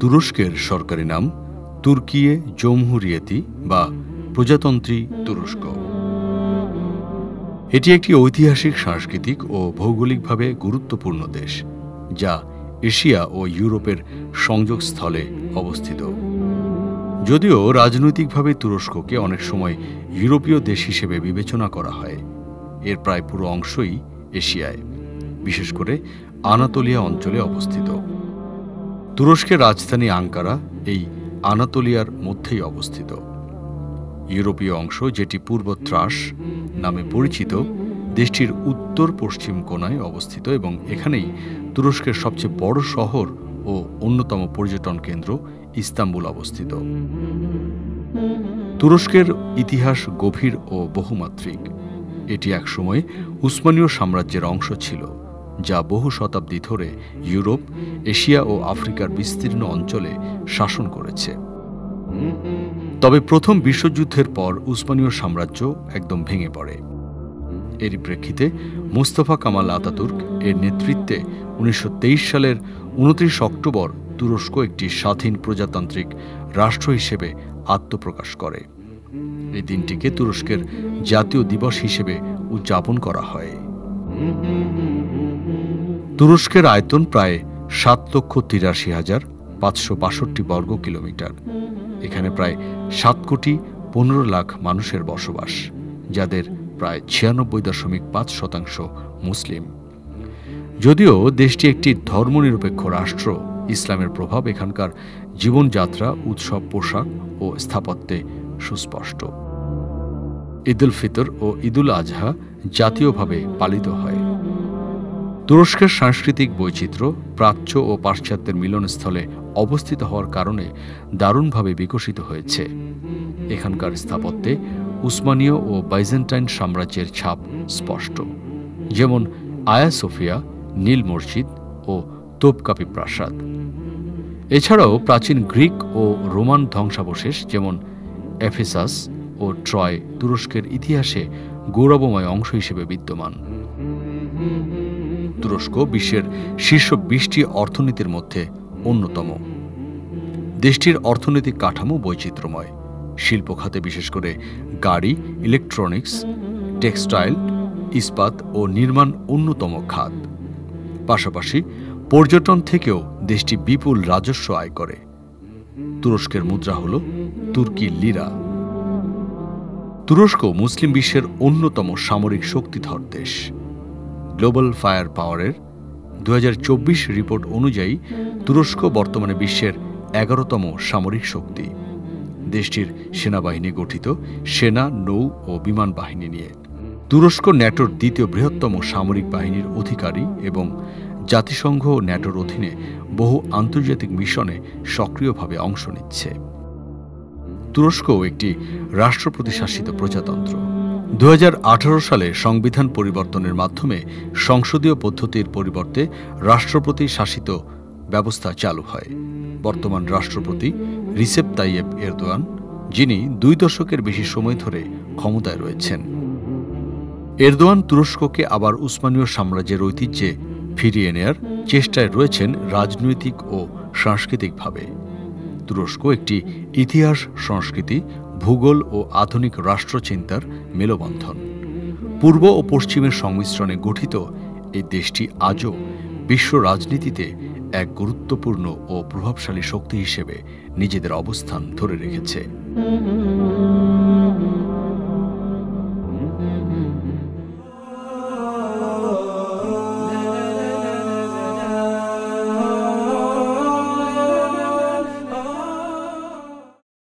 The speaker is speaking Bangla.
তুরস্কের সরকারি নাম তুর্কিয়ে জমহুরিয়েতি বা প্রজাতন্ত্রী তুরস্ক। এটি একটি ঐতিহাসিক, সাংস্কৃতিক ও ভৌগোলিকভাবে গুরুত্বপূর্ণ দেশ, যা এশিয়া ও ইউরোপের সংযোগস্থলে অবস্থিত। যদিও রাজনৈতিকভাবে তুরস্ককে অনেক সময় ইউরোপীয় দেশ হিসেবে বিবেচনা করা হয়, এর প্রায় পুরো অংশই এশিয়ায়, বিশেষ করে আনাতোলিয়া অঞ্চলে অবস্থিত। তুরস্কের রাজধানী আঙ্কারা এই আনাতোলিয়ার মধ্যেই অবস্থিত। ইউরোপীয় অংশ, যেটি পূর্ব ত্রাস নামে পরিচিত, দেশটির উত্তর পশ্চিম কোণায় অবস্থিত এবং এখানেই তুরস্কের সবচেয়ে বড় শহর ও অন্যতম পর্যটন কেন্দ্র ইস্তাম্বুল অবস্থিত। তুরস্কের ইতিহাস গভীর ও বহুমাত্রিক। এটি একসময় উসমানীয় সাম্রাজ্যের অংশ ছিল, যা বহু শতাব্দী ধরে ইউরোপ, এশিয়া ও আফ্রিকার বিস্তীর্ণ অঞ্চলে শাসন করেছে। তবে প্রথম বিশ্বযুদ্ধের পর উসমানীয় সাম্রাজ্য একদম ভেঙে পড়ে। এরই প্রেক্ষিতে মুস্তাফা কামাল আতাতুর্ক এর নেতৃত্বে 1923 সালের 29 অক্টোবর তুরস্ক একটি স্বাধীন প্রজাতান্ত্রিক রাষ্ট্র হিসেবে আত্মপ্রকাশ করে। এই দিনটিকে তুরস্কের জাতীয় দিবস হিসেবে উদযাপন করা হয়। তুরস্কের আয়তন প্রায় 7,83,562 বর্গ কিলোমিটার। এখানে প্রায় 7,15,00,000 মানুষের বসবাস, যাদের প্রায় 96.5% মুসলিম। যদিও দেশটি একটি ধর্মনিরপেক্ষ রাষ্ট্র, ইসলামের প্রভাব এখানকার জীবনযাত্রা, উৎসব, পোশাক ও স্থাপত্যে সুস্পষ্ট। ঈদ উল ফিতর ও ঈদ উল আজহা জাতীয়ভাবে পালিত হয়। তুরস্কের সাংস্কৃতিক বৈচিত্র্য প্রাচ্য ও পাশ্চাত্যের মিলনস্থলে অবস্থিত হওয়ার কারণে দারুণভাবে বিকশিত হয়েছে। এখানকার স্থাপত্যে উসমানীয় ও বাইজেন্টাইন সাম্রাজ্যের ছাপ স্পষ্ট, যেমন আয়া সোফিয়া, নীল মসজিদ ও তোপকাপি প্রাসাদ। এছাড়াও প্রাচীন গ্রিক ও রোমান ধ্বংসাবশেষ যেমন এফেসাস ও ট্রয় তুরস্কের ইতিহাসে গৌরবময় অংশ হিসেবে বিদ্যমান। তুরস্ক বিশ্বের শীর্ষ 20টি অর্থনীতির মধ্যে অন্যতম। দেশটির অর্থনৈতিক কাঠামো বৈচিত্র্যময়। শিল্প খাতে বিশেষ করে গাড়ি, ইলেকট্রনিক্স, টেক্সটাইল, ইস্পাত ও নির্মাণ অন্যতম খাত। পাশাপাশি পর্যটন থেকেও দেশটি বিপুল রাজস্ব আয় করে। তুরস্কের মুদ্রা হল তুর্কি লিরা। তুরস্ক মুসলিম বিশ্বের অন্যতম সামরিক শক্তিধর দেশ। গ্লোবাল ফায়ার পাওয়ারের 2024 রিপোর্ট অনুযায়ী তুরস্ক বর্তমানে বিশ্বের 11তম সামরিক শক্তি। দেশটির সেনাবাহিনী গঠিত সেনা, নৌ ও বিমান বাহিনী নিয়ে। তুরস্ক ন্যাটোর দ্বিতীয় বৃহত্তম সামরিক বাহিনীর অধিকারী এবং জাতিসংঘ ও ন্যাটোর অধীনে বহু আন্তর্জাতিক মিশনে সক্রিয়ভাবে অংশ নিচ্ছে। তুরস্ক একটি রাষ্ট্রপতি শাসিত প্রজাতন্ত্র। 2018 সালে সংবিধান পরিবর্তনের মাধ্যমে সংসদীয় পদ্ধতির পরিবর্তে রাষ্ট্রপতি শাসিত ব্যবস্থা চালু হয়। বর্তমান রাষ্ট্রপতি রিসেপ তাইয়েপ এরদোয়ান, যিনি 2 দশকের বেশি সময় ধরে ক্ষমতায় রয়েছেন। এরদোয়ান তুরস্ককে আবার উসমানীয় সাম্রাজ্যের ঐতিহ্যে ফিরিয়ে নেয়ার চেষ্টায় রয়েছেন রাজনৈতিক ও সাংস্কৃতিকভাবে। তুরস্ক একটি ইতিহাস, সংস্কৃতি, ভূগোল ও আধুনিক রাষ্ট্রচিন্তার মেলবন্ধন। পূর্ব ও পশ্চিমের সংমিশ্রণে গঠিত এই দেশটি আজও বিশ্ব রাজনীতিতে এক গুরুত্বপূর্ণ ও প্রভাবশালী শক্তি হিসেবে নিজেদের অবস্থান ধরে রেখেছে।